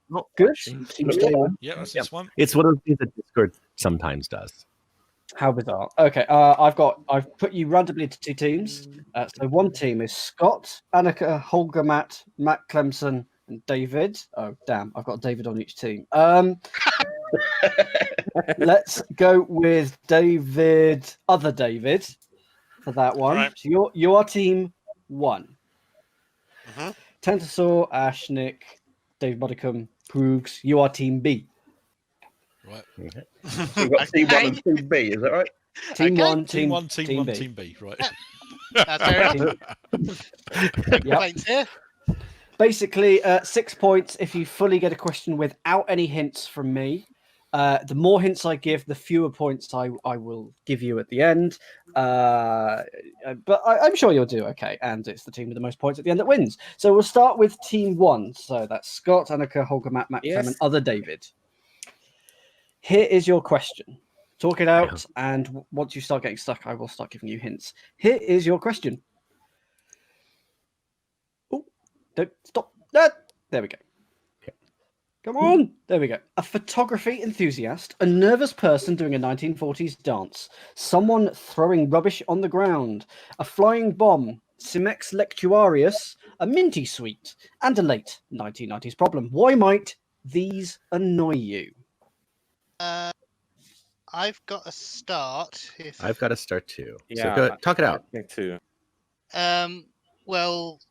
Not Good. Seems Yeah, that's this one. It's one of the things that Discord sometimes does. How bizarre. Okay, I've put you randomly into two teams. So one team is Scott, Annika, Holger, Matt Clemson, and David. Oh damn, I've got David on each team. Let's go with David, other David, for that one. Right. So you are team 1. Mm-hmm. Tentasaur, Ashnik, David Modicum, Proogs. You are team B. Right. Okay. So you've got team 1 and team B, is that right? Team Okay. 1, Team 1, Team 1, B. Team B. Right. That's fair enough. No complaints here. Basically, 6 points if you fully get a question without any hints from me. The more hints I give, the fewer points I will give you at the end. But I'm sure you'll do okay. And it's the team with the most points at the end that wins. So we'll start with team 1. So that's Scott, Annika, Holger, Matt, Clem, and other David. Here is your question. Talk it out, and once you start getting stuck, I will start giving you hints. Here is your question. Oh, don't stop. There we go. Come on. There we go. A photography enthusiast, a nervous person doing a 1940s dance, someone throwing rubbish on the ground, a flying bomb, Cimex lectuarius, a minty sweet, and a late 1990s problem. Why might these annoy you? I've got a start. I've got to start too. Yeah, so go, talk it out. Me too. Well,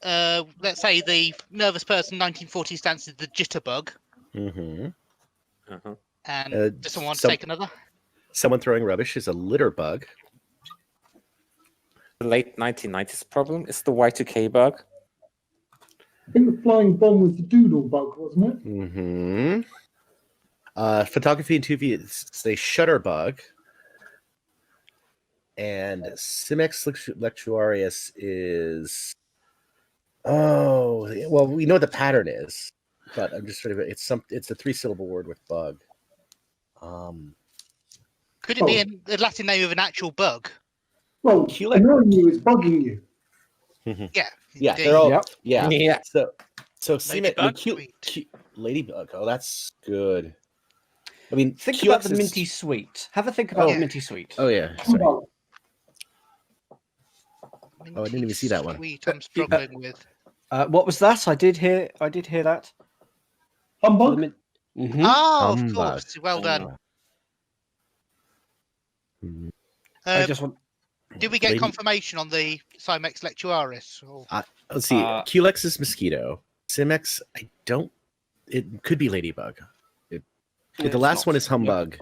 let's say the nervous person 1940s dance is the jitterbug. Mm-hmm. And does someone want to take another? Someone throwing rubbish is a litter bug. The late 1990s problem is the Y2K bug. I think the flying bomb was the doodle bug, wasn't it? Mm-hmm. Photography and TV is a shutter bug. And Cimex lectuarius is... Oh, well, we know what the pattern is. But I'm just sort of... It's a 3-syllable word with bug. Could it be the Latin name of an actual bug? Well, annoying you is bugging you. Yeah. Yeah, they're all... Yep. Yeah. So Ladybug? Ladybug. Oh, that's good. I mean, Think QX about the is... minty sweet. Have a think about the minty sweet. Oh, yeah. Sorry. Humbug. Oh, I didn't even see that one. Sweet, I'm struggling with. What was that? I did hear that. Humbug? Mhm. Oh, of Humbug. course. Well done. I just want. Did we get confirmation on the Cimex lectuarius? Or... Let's see. QX is mosquito. Cimex, I don't... It could be ladybug. If the last one is humbug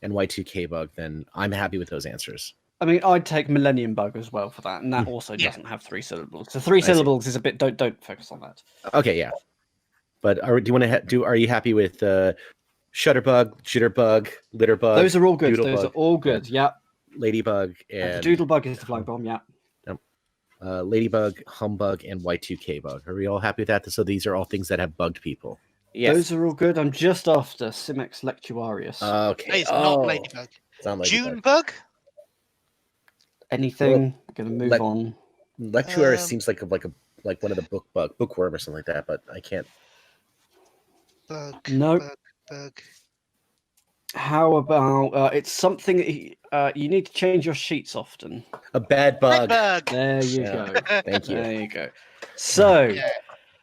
and Y2K bug, then I'm happy with those answers. I mean, I'd take millennium bug as well for that, and that also doesn't have 3 syllables. So 3 syllables is a bit. Don't focus on that. Okay, yeah. But do you want to Are you happy with shutterbug, jitterbug, litterbug? Those are all good. Doodlebug, Those are all good. Yeah. Ladybug And and the doodlebug is the flying bomb. Yeah. Ladybug, humbug, and Y2K bug. Are we all happy with that? So these are all things that have bugged people. Yes. Those are all good. I'm just after Cimex lectuarius. Okay. It's not ladybug. It's not ladybug. June bug? Anything? Gonna move on. Lectuarius seems like one of the bookworm or something like that, but I can't. Bug. No. Bug. How about it's something you need to change your sheets often. A bad bug. Bug. There you go. Thank you. There you go. So,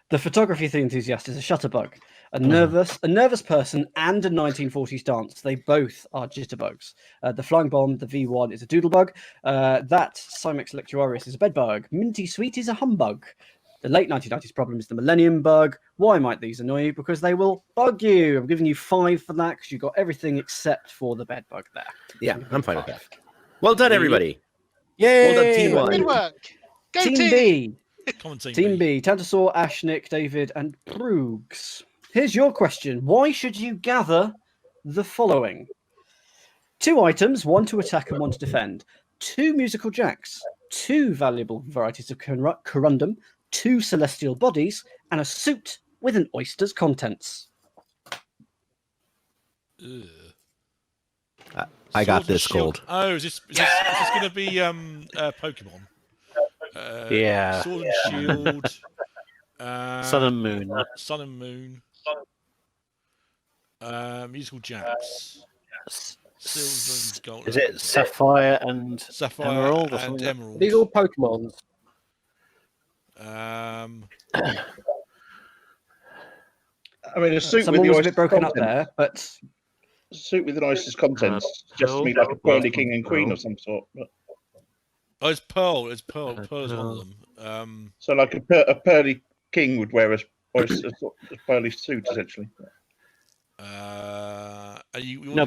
the photography enthusiast is a shutterbug, a nervous person, and a 1940s dance. They both are jitterbugs. The flying bomb, the V1, is a doodlebug. That Cimex lectuarius is a bedbug. Minty sweet is a humbug. The late 1990s problem is the millennium bug. Why might these annoy you? Because they will bug you. I'm giving you 5 for that because you got everything except for the bedbug there. Yeah, I'm fine with that. Well done, everybody. Yay! Well done, team 1. Good work. Go Team team. B. Come on, Team B. Tentasaur, Ashnik, David, and Proogs. Here's your question. Why should you gather the following? 2 items, 1 to attack and 1 to defend. 2 musical jacks. 2 valuable varieties of corundum. 2 celestial bodies. And a suit with an oyster's contents. I got Sword and this Shield. gold. Oh, is this going to be Pokemon? Yeah. Sword and Shield. Sun and Moon. Sun and Moon. Musical Jacks. Silver and gold. Is it Sapphire and Sapphire Emerald or and something? Emerald? These are all Pokemons. I mean, a suit with Someone the was a oyster bit broken up contents. there, but A suit with an oyster's contents just to me like a pearly king and queen of some sort. But... Oh, it's Pearl. It's Pearl. Pearl is one of them. So like a pearly king would wear a pearly suit, essentially. No,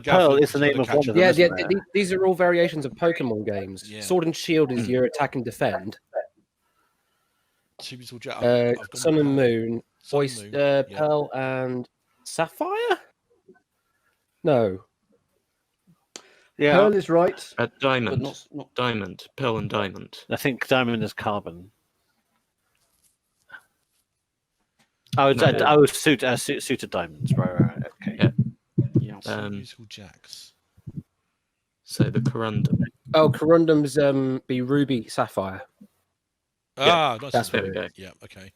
Pearl is the name of one of them. Yeah, isn't it? these are all variations of Pokemon games. Yeah. Sword and Shield is your attack and defend. Two musical Jack. Sun and Moon, Sun and Moon, yeah. Pearl and Sapphire? No. Yeah, Pearl is right. Diamond. But not... Diamond. Pearl and Diamond. I think Diamond is Carbon. I was suited diamonds. Right. Okay. Yeah. Musical Jacks. So the Corundum. Oh, Corundum's be Ruby Sapphire. Ah, nice. That's There we go. Yeah, okay.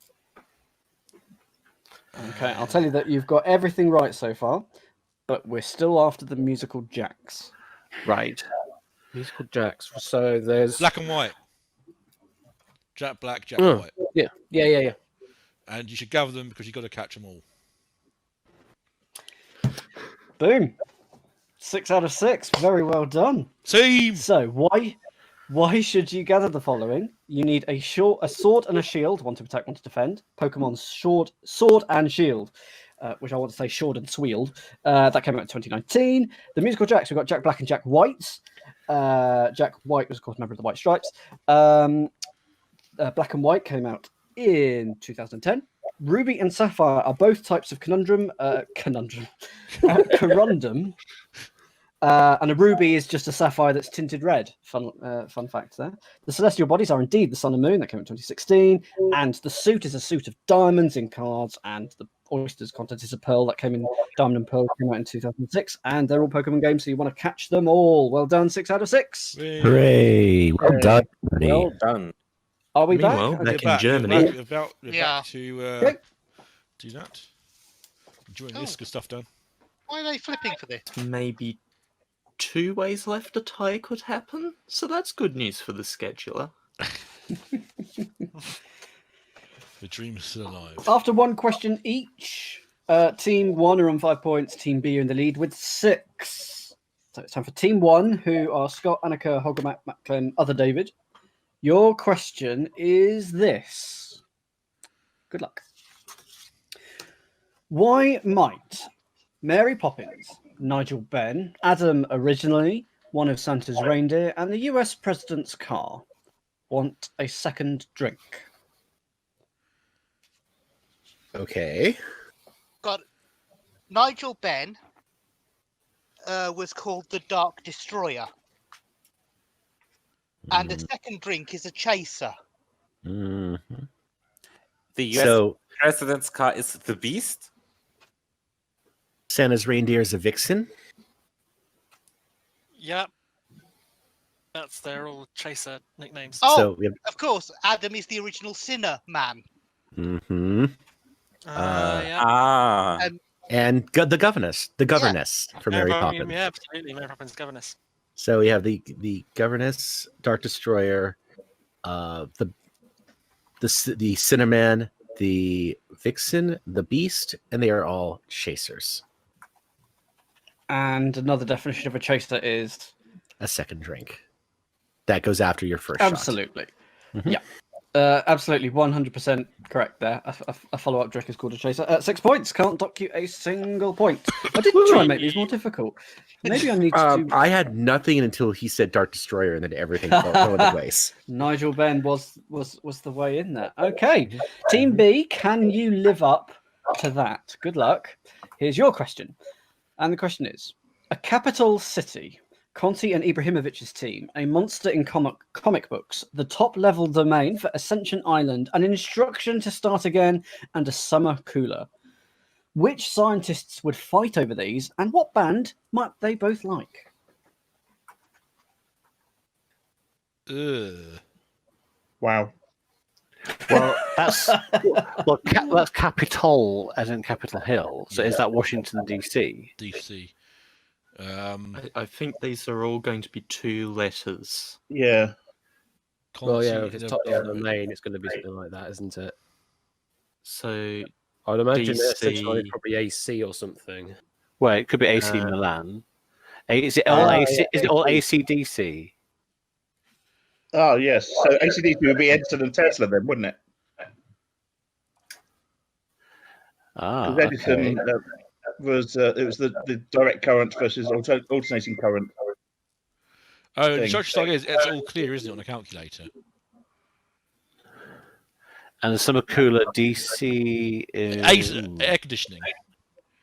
Okay, I'll tell you that you've got everything right so far, but we're still after the musical Jacks. Right. Musical Jacks. So there's Black and white. Jack Black, Jack Mm. White. Yeah. And you should gather them because you've got to catch them all. Boom. 6 out of 6. Very well done. Team! So why should you gather the following? You need a sword and a shield, one to protect, one to defend. Pokemon's sword and shield, which I want to say sword and swield. That came out in 2019. The musical Jacks, we've got Jack Black and Jack White. Jack White was, of course, a member of the White Stripes. Black and White came out in 2010. Ruby and Sapphire are both types of corundum. And a ruby is just a sapphire that's tinted red. Fun fact there. The celestial bodies are indeed the sun and moon. That came in 2016. And the suit is a suit of diamonds in cards. And the oyster's content is a pearl. That came in Diamond and Pearl. Came out in 2006. And they're all Pokemon games, so you want to catch them all. Well done. 6 out of 6. Hooray! Well done. buddy. Well done. Are we back? Meanwhile, back in We're Germany. back Yeah. to Okay. do that. Enjoying this good stuff, Dan. Why are they flipping for this? Maybe 2 ways left a tie could happen. So that's good news for the scheduler. The dream is still alive. After one question each, Team 1 are on 5 points. Team B are in the lead with 6. So it's time for Team 1, who are Scott, Annika, Hogger, Matt Clem, Other David. Your question is this. Good luck. Why might Mary Poppins, Nigel Benn, Adam originally, one of Santa's reindeer, and the US president's car want a second drink? Okay. Got Nigel Benn was called the Dark Destroyer. And a second drink is a chaser. Mhm. The US So president's car is the Beast. Santa's reindeer is a vixen. Yep. That's their all chaser nicknames. Oh, So we have. of course, Adam is the original Sinner Man. Mm-hmm. Yeah. Ah. And the governess from Mary Poppins. Yeah, absolutely. Mary Poppins governess. So we have the governess, Dark Destroyer, the Cinnamon, the Vixen, the Beast, and they are all chasers. And another definition of a chaser is A second drink that goes after your first absolutely. Mhm. Yeah. Absolutely, 100% correct there. A follow-up drink is called a chaser. 6 points. Can't dock you a single point. I did try and make these more difficult. Maybe I need to shot. do... I had nothing until he said Dark Destroyer, and then everything fell into place. Nigel Benn was the way in there. Okay, Team B, can you live up to that? Good luck. Here's your question. And the question is, a capital city, Conti and Ibrahimovic's team, a monster in comic books, the top-level domain for Ascension Island, an instruction to start again, and a summer cooler. Which scientists would fight over these, and what band might they both like? Ugh. Wow. Well, that's that's Capitol as in Capitol Hill. So is that Washington DC? DC. I think these are all going to be 2 letters. Yeah. Well, yeah, Conti if it's in a top down pyramid. domain, it's going to be something like that, isn't it? So I'd imagine DC. essentially it's probably AC or something. Well, it could be AC Uh, Milan. Is it all AC? Is it all AC/DC? Oh, yes. So ACDC would be Edison and Tesla then, wouldn't it? Ah, Because Edison okay. was it was the direct current versus alternating current. Oh, the thing. instruction log is it's all clear, isn't it, on a calculator? And the summer cooler DC is Air conditioning.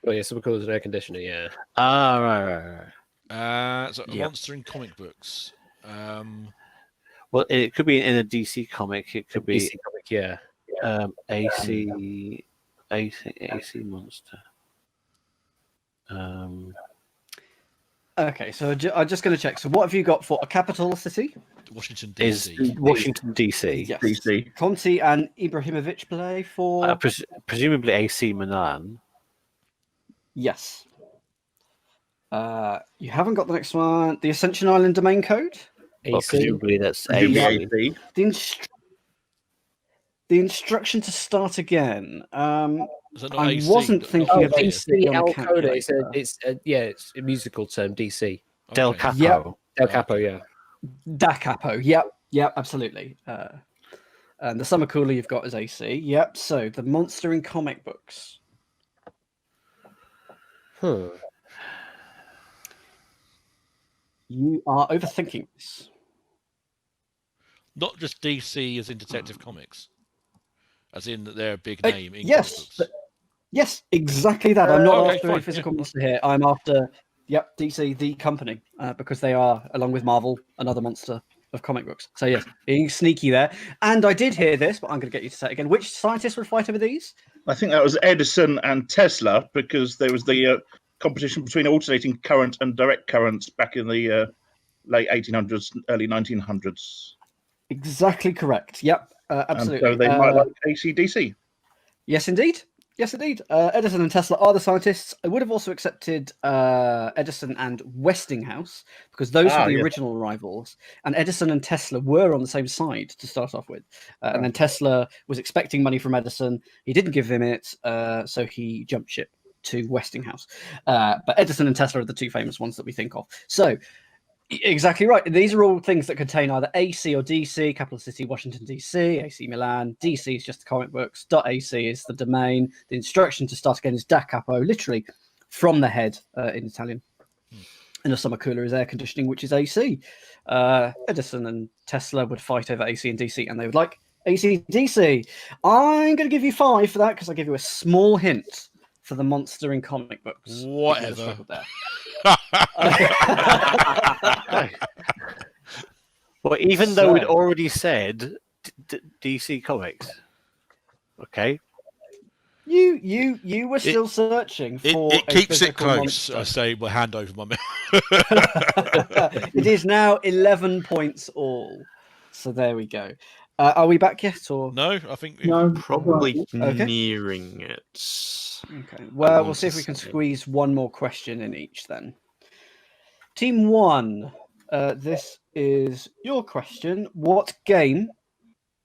Oh yeah, some colours and air conditioning. Yeah. Ah, right. So a Yep. monster in comic books. Well, it could be in a DC comic. It could be DC comic. Yeah. AC monster. Okay, so I'm just going to check. So what have you got for a capital city? Washington Is DC. Washington DC? Yes. DC. Conti and Ibrahimovic play for. Presumably AC Milan. Yes. You haven't got the next one. The Ascension Island domain code. Well, AC. presumably that's Presumably AC. AC. The instruction to start again. Is that not I AC? wasn't Not thinking clear? of DC on L a code. calculator. It's a musical term. DC. Del Okay. Capo. Yep. El Capo. Yeah. Da Capo. Yep, absolutely. And the summer cooler you've got is AC. Yep. So the monster in comic books. Huh. You are overthinking this. Not just DC as in Detective Comics, as in that they're a big name in yes, comic books. yes, exactly that. I'm not Okay, after fine, a physical yeah. monster here. I'm after, DC, the company, because they are, along with Marvel, another monster of comic books. So yes, being sneaky there. And I did hear this, but I'm going to get you to say it again. Which scientists would fight over these? I think that was Edison and Tesla because there was the competition between alternating current and direct currents back in the late 1800s, early 1900s. Exactly correct. Yep, absolutely. And so they might like AC/DC. Yes, indeed. Yes, indeed. Edison and Tesla are the scientists. I would have also accepted Edison and Westinghouse because those were the yes. original rivals. And Edison and Tesla were on the same side to start off with. And then Tesla was expecting money from Edison. He didn't give him it, so he jumped ship to Westinghouse. But Edison and Tesla are the two famous ones that we think of. So, exactly right. These are all things that contain either AC or DC. Capital City, Washington, DC. AC Milan. DC is just the comic books. .ac is the domain. The instruction to start again is da capo, literally from the head in Italian. And the summer cooler is air conditioning, which is AC. Edison and Tesla would fight over AC and DC, and they would like AC DC. I'm going to give you 5 for that because I give you a small hint for the monster in comic books. Whatever. Well, even though we'd already said DC Comics. Okay. You were still searching for. It keeps it close. Monster. I say, well, hand over my mouth. It is now 11 points all. So there we go. Are we back yet, or no? I think No, Probably Okay. nearing it. Okay. Well, we'll see if we can squeeze one more question in each then. Team 1, this is your question. What game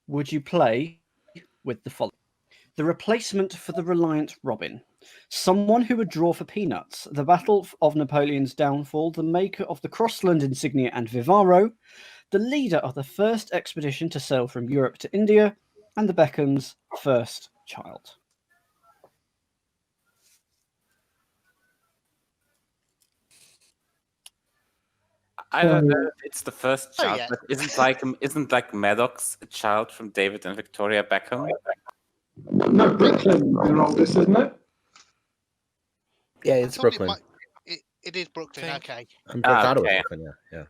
would you play with the following? The replacement for the Reliant Robin. Someone who would draw for peanuts. The Battle of Napoleon's downfall. The maker of the Crossland insignia and Vivaro. The leader of the first expedition to sail from Europe to India. And the Beckham's first child. I don't know if it's the first Oh, child, yeah. but isn't like Maddox a child from David and Victoria Beckham? No, Brooklyn, your oldest, isn't it? Yeah, I it's thought Brooklyn. It is Brooklyn, okay. I'm proud of okay. Brooklyn, yeah.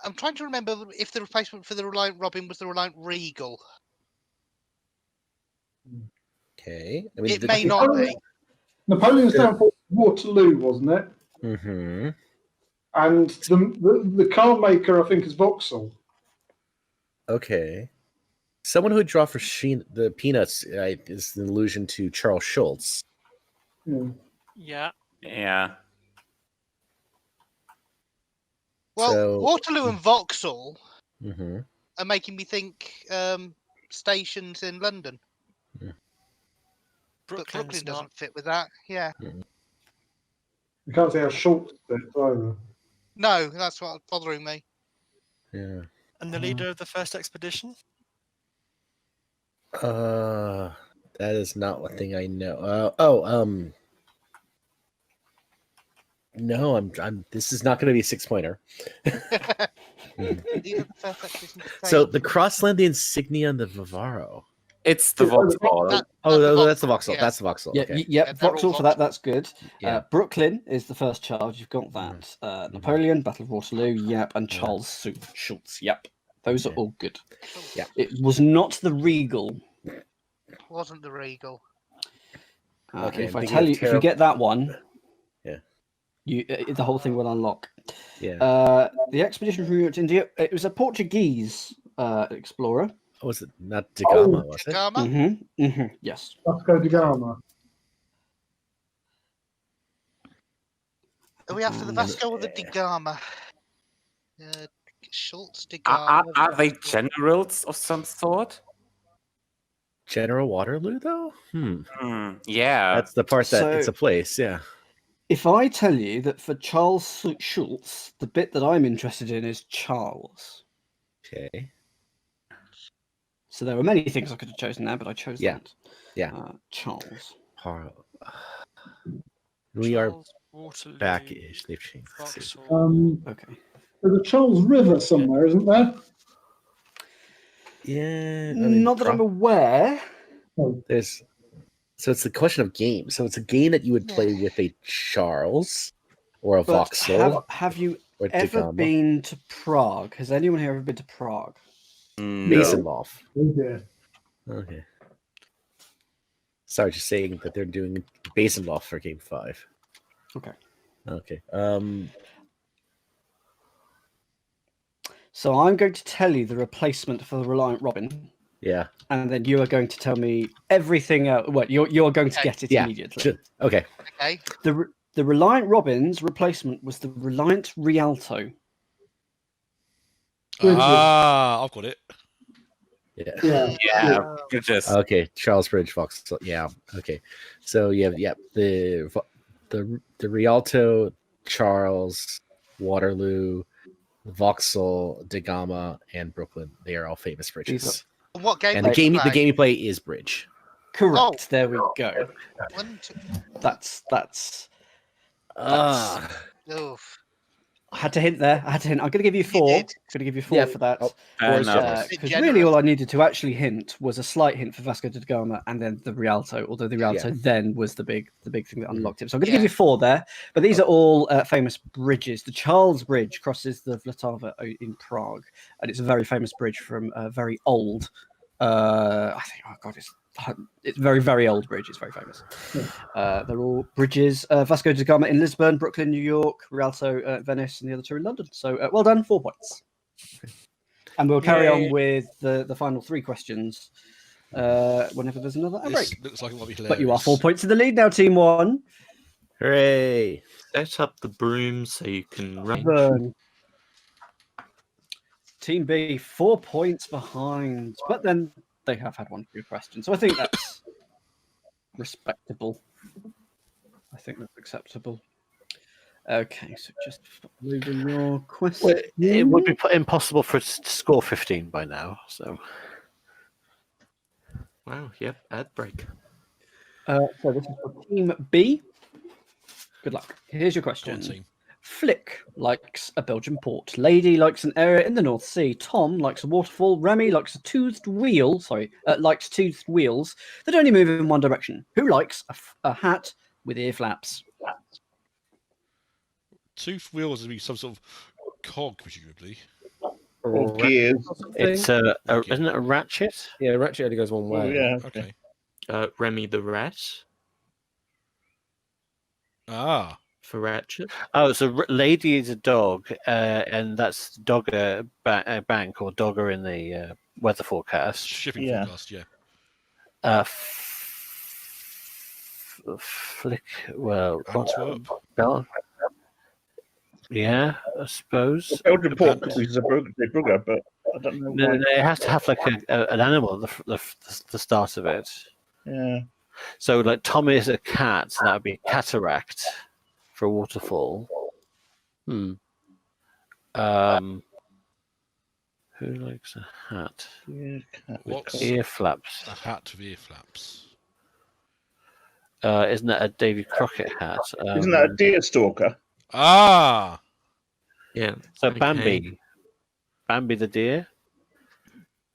I'm trying to remember if the replacement for the Reliant Robin was the Reliant Regal. Okay. I mean, It may not be. Napoleon's downfall was Waterloo, wasn't it? Mm-hmm. And the car maker, I think, is Vauxhall. Okay. Someone who would draw for the Peanuts is an allusion to Charles Schultz. Yeah. Yeah. Well, So- Waterloo and Vauxhall Mm-hmm. are making me think stations in London. But Brooklyn's Brooklyn not. doesn't fit with that. Yeah. You can't see how short it is either. No, that's what's bothering me. Yeah. And the leader of the first expedition? That is not one thing I know. No, I'm. This is not going to be a 6-pointer. Leader of the first expedition. So the Crossland, the insignia, and the Vivaro. It's the Vauxhall. That's the Vauxhall. Yeah. That's the Vauxhall. Yeah, Okay. yep. Yeah, they're all Vauxhall for that. Vauxhall. That's good. Yeah. Brooklyn is the first child. You've got that. Napoleon, Battle of Waterloo. Yep, and Charles Schultz. Yep, those are Okay. all good. Yeah. It was not the Regal. Wasn't the Regal. Okay, If I'm I thinking tell of you, if you Terra- get that one, Yeah. you the whole thing will unlock. Yeah. The expedition from Europe to India. It was a Portuguese explorer. Was it not Da Gama? Was it? Gama? Yes. Vasco da Gama. Are we after the Vasco or the Da Gama? Schultz, Da Are, Gama. are they generals of some sort? General Waterloo, though. Yeah. That's the part that So- it's a place. Yeah. If I tell you that for Charles Schultz, the bit that I'm interested in is Charles. Okay. So there were many things I could have chosen there, but I chose Yeah. that. Yeah. Charles. We are Charles, Waterloo, back-ish. They've changed. Let's see. Vauxhall. Okay. There's a Charles River somewhere, isn't there? Yeah. I mean, Not that I'm aware. There's. So it's the question of game. So it's a game that you would play with a Charles or a But Vauxhall have you or Da ever Gama. been to Prague? Has anyone here ever been to Prague? Masonlov. Yeah. Okay. Sorry, just saying that they're doing Masonlov for Game 5. Okay. Okay. So I'm going to tell you the replacement for the Reliant Robin, Yeah. and then you are going to tell me everything else. What you're going to get it Yeah. immediately. Okay. Okay. The Reliant Robin's replacement was the Reliant Rialto. I've got it. Yeah. Yeah. Yeah. Just Okay. Charles Bridge Vauxhall. Yeah. Okay. So the Rialto, Charles, Waterloo, Vauxhall, Da Gama, and Brooklyn. They are all famous bridges. What game? And the did you game play? you play is bridge. Correct. Oh. There we go. 1, 2. That's. Oof. I had to hint there. I'm going to give you 4. I'm did. going to give you 4 Yeah. for that. fair Boys, enough. Because Bit really, generous. all I needed to actually hint was a slight hint for Vasco da Gama, and then the Rialto. Although the Rialto then was the big thing that unlocked it. So I'm going to give Yeah. you 4 there. But these are all famous bridges. The Charles Bridge crosses the Vltava in Prague, and it's a very famous bridge from a very old. I think. Oh God, it's very very old bridge. It's very famous. They're all bridges. Vasco da Gama in Lisbon, Brooklyn, New York, Rialto, Venice, and the other 2 in London. So well done, 4 points. And we'll carry on with the final 3 questions whenever there's another break. This looks like it might be hilarious. But you are 4 points in the lead now, Team 1. Hooray! Set up the broom so you can run. Burn. Team B 4 points behind, but then they have had 1 good question, so I think that's respectable. I think that's acceptable. Okay, so just moving your question. Well, it would be impossible for us to score 15 by now. So Wow, yep, ad break. So this is for Team B. Good luck. Here's your Go on, question. team. Flick likes a Belgian port. Lady likes an area in the North Sea. Tom likes a waterfall. Remy likes a toothed wheel. Likes toothed wheels that only move in one direction. Who likes a hat with ear flaps? Tooth wheels would be some sort of cog, presumably. Or gears. it's isn't it a ratchet? Yeah, ratchet only goes one way. Oh, yeah. Okay. Remy the rat Ah. for ratchet. Oh, so lady is a dog, and that's dogger bank or dogger in the weather forecast. Shipping Yeah. forecast, yeah. Flick. Well, Antwerp. Yeah, I suppose. Belgian port could be Zeebrugge, but I don't know No, why. no, it has to have like an animal at the start of it. Yeah. So, like, Tom is a cat, so that would be cataract for a waterfall. Who likes a hat? Yeah, What's Ear flaps. a hat with ear flaps? Isn't that a Davy Crockett hat? Isn't that a deer stalker? Ah! Yeah. So okay. Bambi the deer.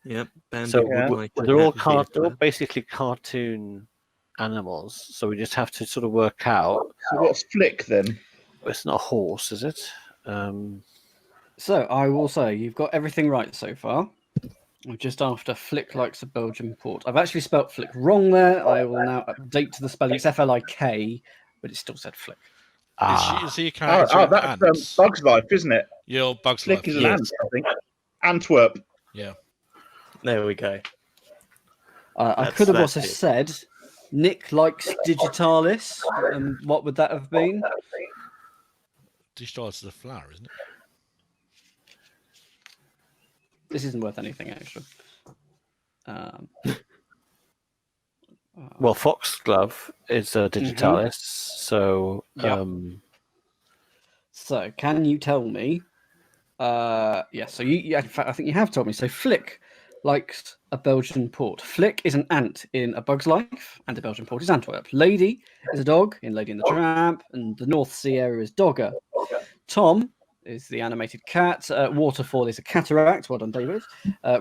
Yep. Bambi So would like a they're all hat with ear they're all flaps. basically cartoon animals. So we just have to sort of work out. So what's Flick then? It's not a horse, is it? So I will say you've got everything right so far. We're just after Flick likes a Belgian port. I've actually spelt Flick wrong there. I will now update to the spelling. It's Flik, but it still said Flick. Is he a character in that's Ants? Bug's Life, isn't it? Yeah, Bug's Flick Life. is an yeah. ant, I think. Antwerp. Yeah. There we go. I could have That's also it. said Nick likes Digitalis. And what would that have been? Digitalis is a flower, isn't it? This isn't worth anything, actually. Well, Foxglove is a digitalis, so Yep. So, can you tell me? So in fact, I think you have told me. So, Flick likes a Belgian port. Flick is an ant in A Bug's Life, and a Belgian port is Antwerp. Lady is a dog in Lady and the Tramp, and the North Sea area is Dogger. Tom is the animated cat. Waterfall is a cataract. Well done, David.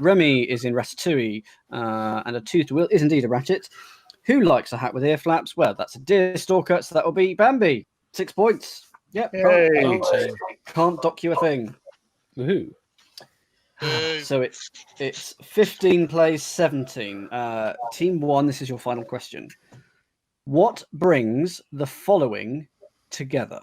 Remy is in Ratatouille, and a toothed wheel is indeed a ratchet. Who likes a hat with ear flaps? Well, that's a deer stalker, so that will be Bambi. 6 points. Yep. Can't dock you a thing. Woohoo. So it's 15 plays 17. Team 1, this is your final question. What brings the following together?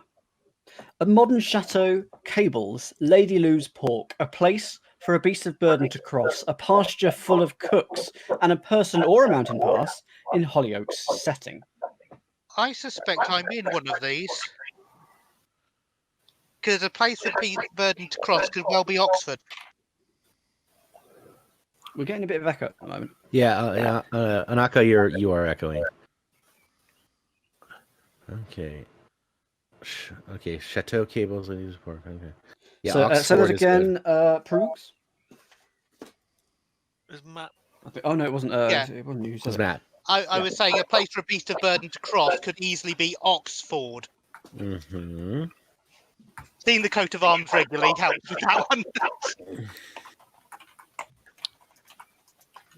A modern chateau, cables, Lady Lou's pork, a place for a beast of burden to cross, a pasture full of cooks, and a person or a mountain pass in Hollyoaks setting. I suspect I'm in one of these. Because a place of burden to cross could well be Oxford. We're getting a bit of echo at the moment. Yeah, Anaka, you are echoing. Okay. Okay, Chateau Cables, Ladies Pork. Okay. Yeah, So say that Oxford is again, good. Proogs. Is Matt? Oh no, it wasn't. Yeah. It wasn't you. It was Matt. I was saying a place for a beast of burden to cross could easily be Oxford. Mm-hmm. Seeing the coat of arms regularly helps with that one.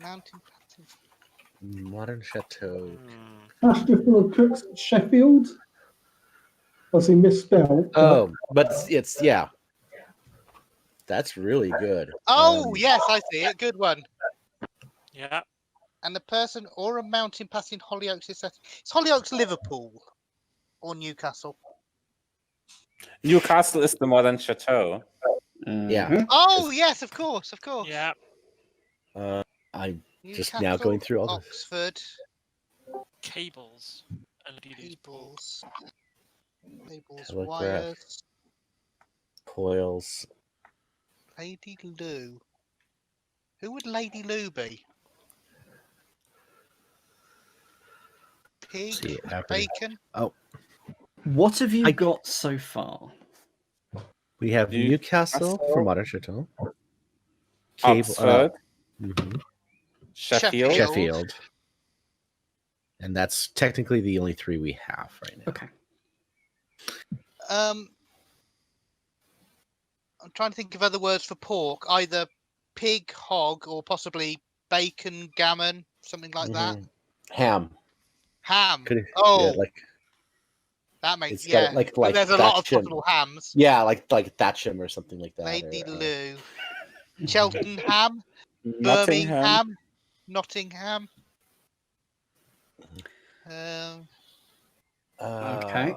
Mountain. Modern Chateau. Pasture full of cooks, Sheffield. I see misspelled. Oh, but it's yeah. That's really good. Oh, yes, I see it. Good one. Yeah. And the person or a mountain passing Hollyoaks is set. Is Hollyoaks Liverpool or Newcastle? Newcastle is the modern chateau. Yeah. Oh, yes, of course, of course. Yeah. I'm just Newcastle, now going through all this. Oxford. Cables. And Cables. Cables, Telegraph. wires. Coils. Lady Lou. Who would Lady Lou be? Peake, See, Bacon. Oh, What have you got so far? we have Newcastle for Modern Chateau. Oxford. Mhm. Sheffield. Sheffield. And that's technically the only three we have right now. Okay. I'm trying to think of other words for pork. Either pig, hog, or possibly bacon, gammon, something like that. Ham. Ham. Could Oh, yeah, like that makes it's got, yeah. like But there's a lot of Thatcham. possible hams. Yeah, like Thatcham or something like that. Lady or, Lou. Cheltenham. Nottingham. Nottingham. Okay.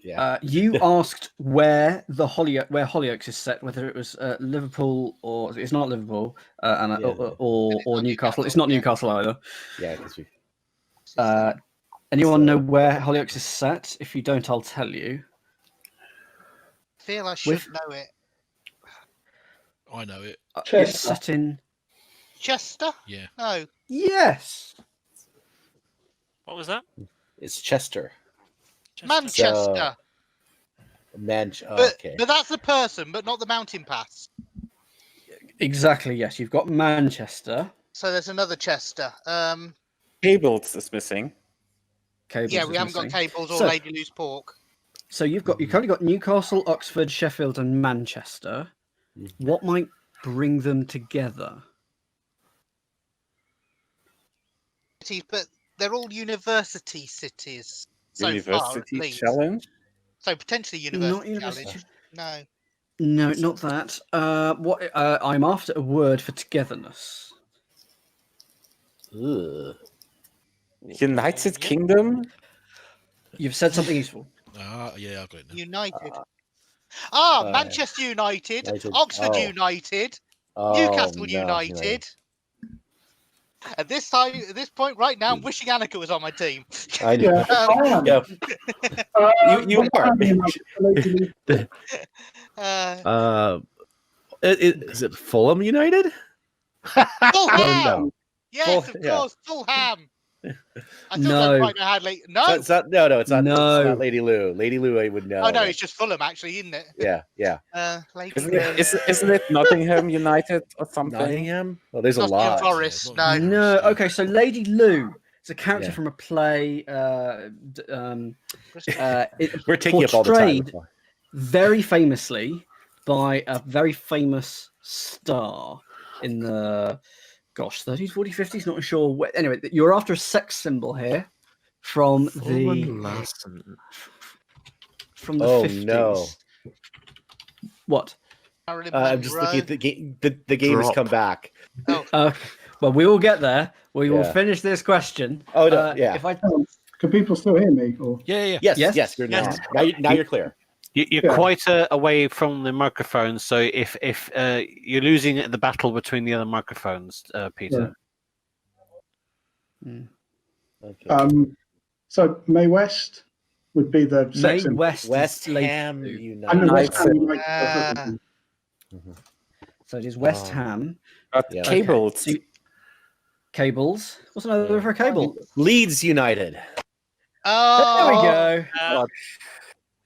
You asked where Hollyoaks is set, whether it was Liverpool or it's not Liverpool, or Newcastle. It's not Newcastle either. Yeah, because we. Anyone know where Hollyoaks is set? If you don't, I'll tell you. I feel I should know it. I know it. It's set in Chester? Yeah. No. Yes. What was that? It's Chester. Manchester. Okay. But that's the person, but not the mountain pass. Exactly. Yes, you've got Manchester. So there's another Chester. Cables is missing. Cables Yeah, we is haven't got missing. Cables or So- Lady Lou's Pork. So you've currently got Newcastle, Oxford, Sheffield, and Manchester. What might bring them together? But they're all university cities. So University far, at least. Challenge? So potentially Not university university. challenge. No. No, not that. I'm after a word for togetherness. Ugh. United Kingdom? You've said something useful. Yeah, I've got it now. United. Manchester United, Oxford United, Newcastle United. At this point, right now, I'm wishing Annika was on my team. I know. You are. Is it Fulham United? Fulham. No. Yes, of course, Fulham. I still No. don't quite know how late. No. It's not, no, it's not. No. It's not Lady Lou. Lady Lou, I would know. Oh no, it's just Fulham, actually, isn't it? Yeah. Lady Isn't it Nottingham United or something? Nottingham? Well, there's a Nottingham lot. Forest. No. No. Okay, so Lady Lou. It's a character Yeah. from a play. We're taking up all the time. Portrayed very famously by a very famous star in the 30s, 40s, 50s, not sure. Anyway, you're after a sex symbol here from the 50s. No. What? I'm just looking at the game. The game has come back. Oh. Well, we will get there. We will Yeah. finish this question. Oh, no, yeah. If I Can people still hear me? Or Yeah. Yes. You're Yes. now you're clear. You're Yeah. quite away from the microphone, so if you're losing the battle between the other microphones, Peter. Okay. So May West would be the May sex symbol. West, West is Lady Ham Lou. United. And the West Ham United. So it is West Ham. Got Yeah. Cables. So Cables. What's another word for a cable? Leeds United. Oh. There we go.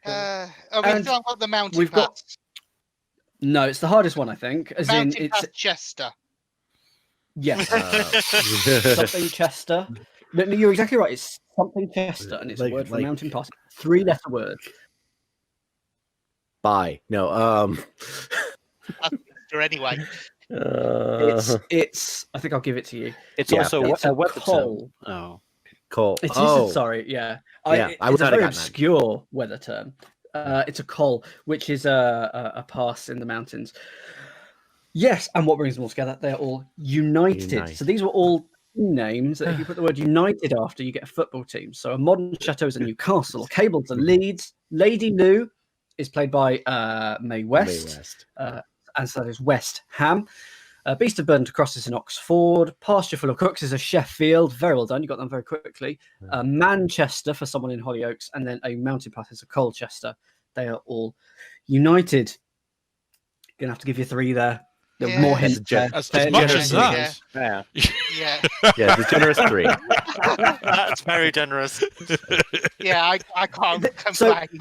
We And still haven't got the mountain we've got- pass. No, it's the hardest one, I think. As Mountain in, it's pass Chester. yes, something Chester. No, you're exactly right. It's something Chester, and it's a word for mountain pass. 3-letter word. Bye. No. Or anyway. It's. I think I'll give it to you. It's Yeah. also It's a a weather coal. term. Oh. Cole. It is. Oh. Sorry. Yeah. Yeah, I would it's a not have very gotten that. obscure weather term. It's a coal, which is a pass in the mountains. Yes, and what brings them all together? They're all united. United. So these were all team names that if you put the word United after, you get a football team. So a modern chateau is a Newcastle, Cables are Leeds, Lady Lou is played by May West, and so that is West Ham. Beast of Burden to Cross is in Oxford. Pasture Full of Cooks is a Sheffield. Very well done. You got them very quickly. Manchester for someone in Hollyoaks. And then a Mountain Pass is a Colchester. They are all united. Going to have to give you 3 there. There are more hints there. As Fairly much as generous. that. Yeah. Yeah, the generous 3. That's very generous. Yeah, I can't So- complain.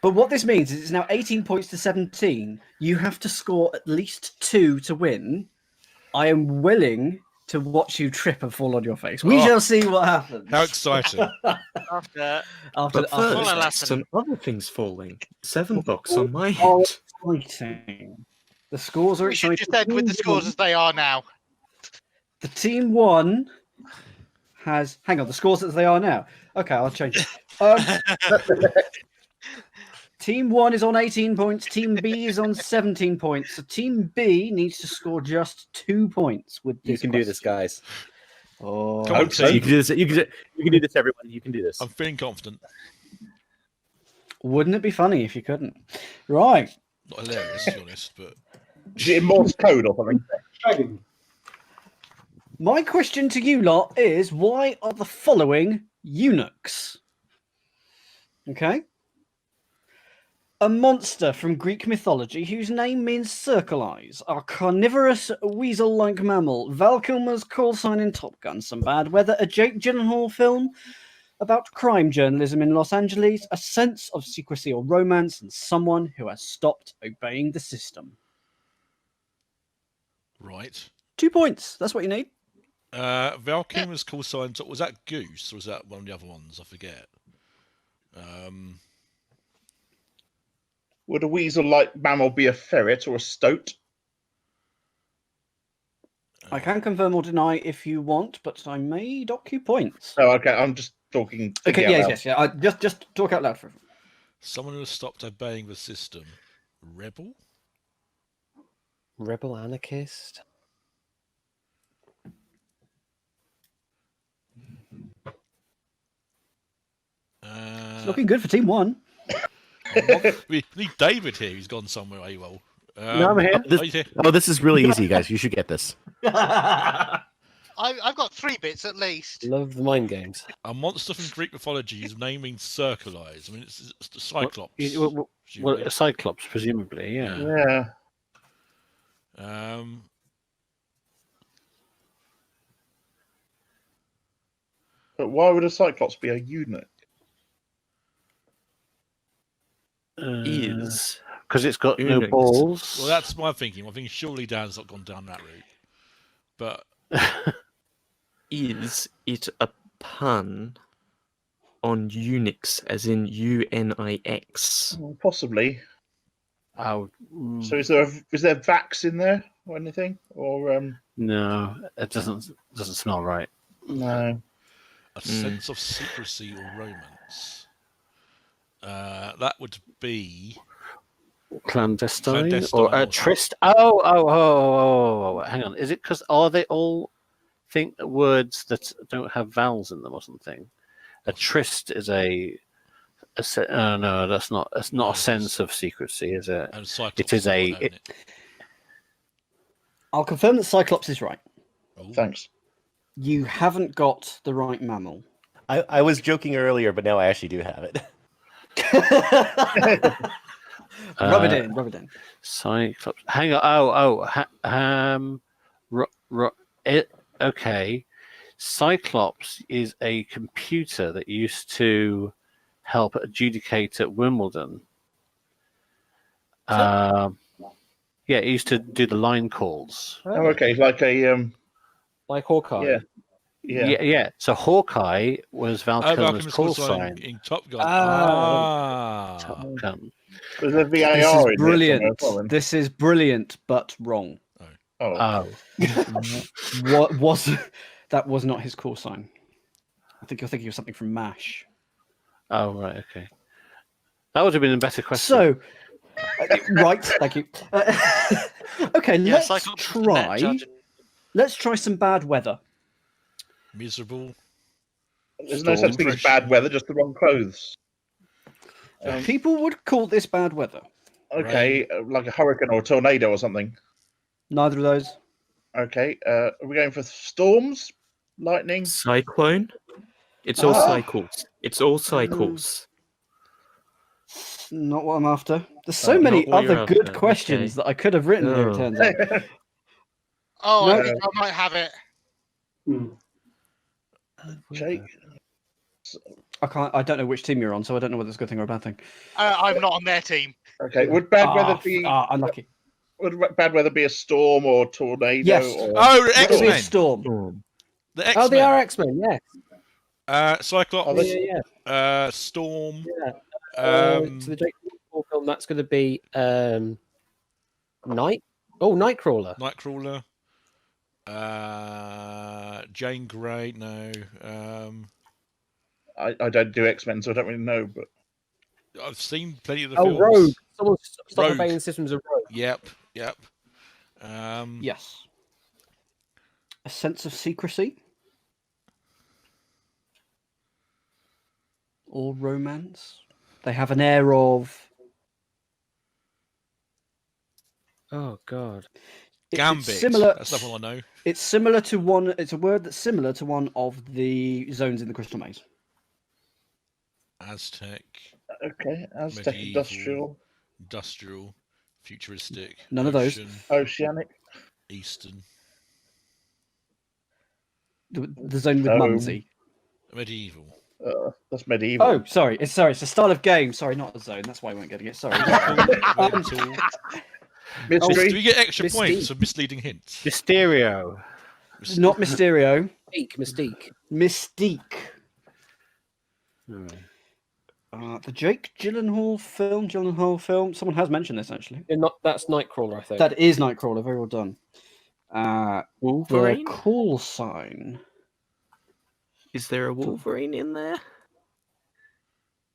But what this means is it's now 18 points to 17. You have to score at least 2 to win. I am willing to watch you trip and fall on your face. We shall see what happens. How exciting. After After full the lesson. some other things falling. 7 bucks on my Oh, head. exciting. The scores are We should exciting. just end with the scores as they are now. The team 1 has. Hang on, the scores as they are now. Okay, I'll change it. Team 1 is on 18 points. Team B is on 17 points. So Team B needs to score just 2 points with this. You can do this, guys. Oh, Come on, You team. can do this. You can do this, everyone. You can do this. I'm feeling confident. Wouldn't it be funny if you couldn't? Right. Not hilarious, to be honest, but Is it in Morse code or something? Shagging. My question to you lot is, why are the following eunuchs? Okay. A monster from Greek mythology whose name means circle eyes, a carnivorous weasel-like mammal, Val Kilmer's call sign in Top Gun, some bad weather, a Jake Gyllenhaal film about crime journalism in Los Angeles, a sense of secrecy or romance, and someone who has stopped obeying the system. right. 2 points. That's what you need. Val Kilmer's call sign, was that Goose or was that one of the other ones? I forget. Would a weasel-like mammal be a ferret or a stoat? I can confirm or deny if you want, but I may dock you points. Oh, okay. I'm just talking. Okay, thinking out yes, loud. yes, yeah. Just talk out loud for everyone. Someone who has stopped obeying the system. Rebel? Rebel anarchist. It's looking good for Team 1. We need David here. He's gone somewhere AWOL. No, I'm here. This is really easy, guys. You should get this. I've got 3 bits at least. Love the mind games. A monster from Greek mythology whose name means circle eyes. I mean, it's the Cyclops. Well, a Cyclops, presumably, yeah. Yeah. But why would a Cyclops be a eunuch? Is because it's got no Eunuchs. balls. Well, that's my thinking. I think surely Dan's not gone down that route. But Is it a pun on Unix, as in UNIX? Possibly. Oh, So is there Vax in there or anything? Or no, it doesn't smell right. no. a sense of secrecy or romance. That would be Clandestine or a tryst. Oh, hang on. Is it because are they all words that don't have vowels in them or something? A tryst is no, that's not. It's not a sense of secrecy, is it? It is a. I'll confirm that Cyclops is right. Thanks. You haven't got the right mammal. I was joking earlier, but now I actually do have it. Rub it in. Cyclops. Hang on. Okay. Cyclops is a computer that used to help adjudicate at Wimbledon. Yeah, it used to do the line calls. Oh, okay. Like a like Hawkeye. Yeah. So Hawkeye was Val Kilmer's call sign in Top Gun. Top Gun. There's a VAR This is in brilliant. there. This is brilliant, but wrong. Oh. What was that? Was not his call sign. I think you're thinking of something from MASH. Oh, right. Okay. That would have been a better question. So, right. Thank you. Okay, let's try. Let's try some bad weather. Miserable. There's no such thing as bad weather, just the wrong clothes. People would call this bad weather. Okay, like a hurricane or a tornado or something. Neither of those. Okay, are we going for storms? Lightning? Cyclone? It's all cycles. It's all cycles. Not what I'm after. There's so many other good questions that I could have written here, it turns out. I think I might have it. Jake? I don't know which team you're on, so I don't know whether it's a good thing or a bad thing. I'm not on their team. Okay, would bad weather be... unlucky. Would bad weather be a storm or tornado? Yes. Or... Oh, the It'll be a X-Men. storm. The X-Men. Oh, they are X-Men, yes. Cyclops. Yeah. Storm. Yeah. So the Jake Gyllenhaal film, that's going to be Nightcrawler. Nightcrawler. Jane Grey. No. I don't do X-Men, so I don't really know, but... I've seen plenty of the films. Rogue. Someone stopped Rogue. obeying the systems of Rogue. Yep. Yes. A sense of secrecy? Or romance? They have an air of. Oh God. Gambit. Similar. That's not what I know. It's similar to one. It's a word that's similar to one of the zones in the Crystal Maze. Aztec. Okay, Aztec, medieval, industrial, futuristic. None of those. Oceanic. Eastern. The zone with Mumsy. Medieval. That's medieval. Oh, sorry. It's a style of game. Sorry, not a zone. That's why I weren't getting it. Sorry. Mystery. Do we get extra points for misleading hints? Mysterio. Not Mysterio. Mystique. The Jake Gyllenhaal film. Someone has mentioned this actually. That's Nightcrawler, I think. That is Nightcrawler. Very well done. Wolverine? The call sign. Is there a Wolverine in there?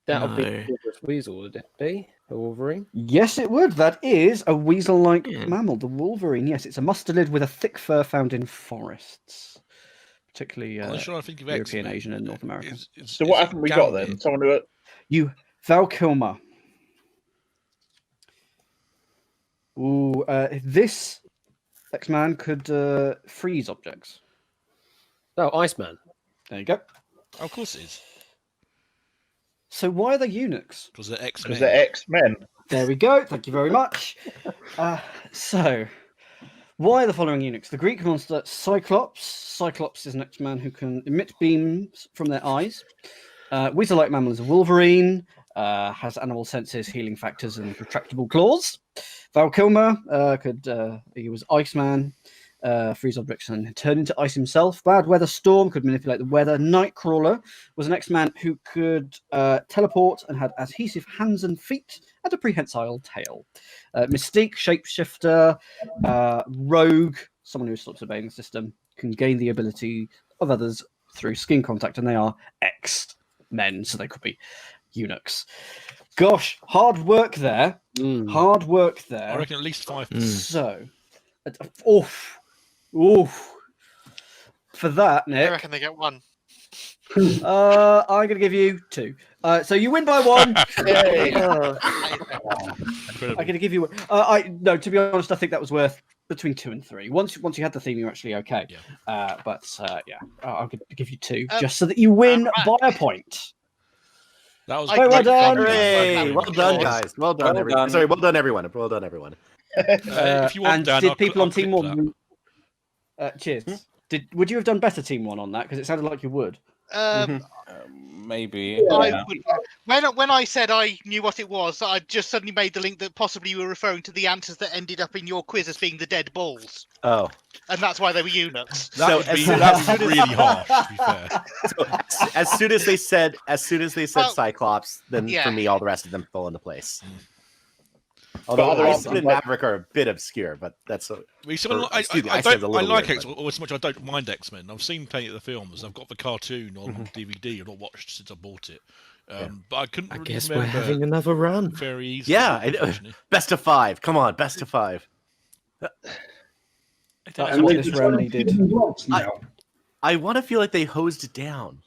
That would be No. Weasel, would it be? A Wolverine? Yes, it would. That is a weasel-like mammal, the wolverine. Yes, it's a mustelid with a thick fur found in forests, particularly European, Asian, and North America. So what haven't we got then? Someone who Val Kilmer. Ooh, this X-Man could freeze objects. Oh, Iceman. There you go. Of course it is. So why are they eunuchs? Because they're X-Men. Because they're X-Men. There we go. Thank you very much. So, why are the following eunuchs? The Greek monster Cyclops. Cyclops is an X-Man who can emit beams from their eyes. Weasel-like mammal is a Wolverine. Has animal senses, healing factors, and retractable claws. Val Kilmer he was Iceman. Freeze objects and turn into ice himself. Bad Weather Storm could manipulate the weather. Nightcrawler was an X-Man who could teleport and had adhesive hands and feet and a prehensile tail. Mystique, shapeshifter. Rogue, someone who stops obeying the system, can gain the ability of others through skin contact, and they are X-Men, so they could be eunuchs. Gosh, hard work there. Hard work there. I reckon at least 5. So, for that, Nick. I reckon they get 1. I'm going to give you 2. So you win by 1. I'm going to give you. No, to be honest, I think that was worth between 2 and 3. Once you had the theme, you're actually okay. Yeah. I'll give you 2 just so that you win by a point. That was well done. Hooray! Well done, guys. Well done, everyone. Sorry, well done, everyone. Well done, everyone. If you want, and Dan, did I'll people on clip Team 1? Cheers. Would you have done better Team 1 on that? Because it sounded like you would. Maybe. I would, when I said I knew what it was, I just suddenly made the link that possibly you were referring to the answers that ended up in your quiz as being the dead balls. Oh. And that's why they were eunuchs. That would be really harsh, to be fair. So, as soon as they said Cyclops, then for me, all the rest of them fall into place. Although Iceman and Maverick are a bit obscure, but that's I like X as much as I don't mind X-Men. I've seen plenty of the films. I've got the cartoon on DVD. I've not watched since I bought it. But I couldn't. I guess we're having another run. Very easy. Yeah, best of 5. Come on, best of 5. That's what this round needed. I want to feel like they hosed it down.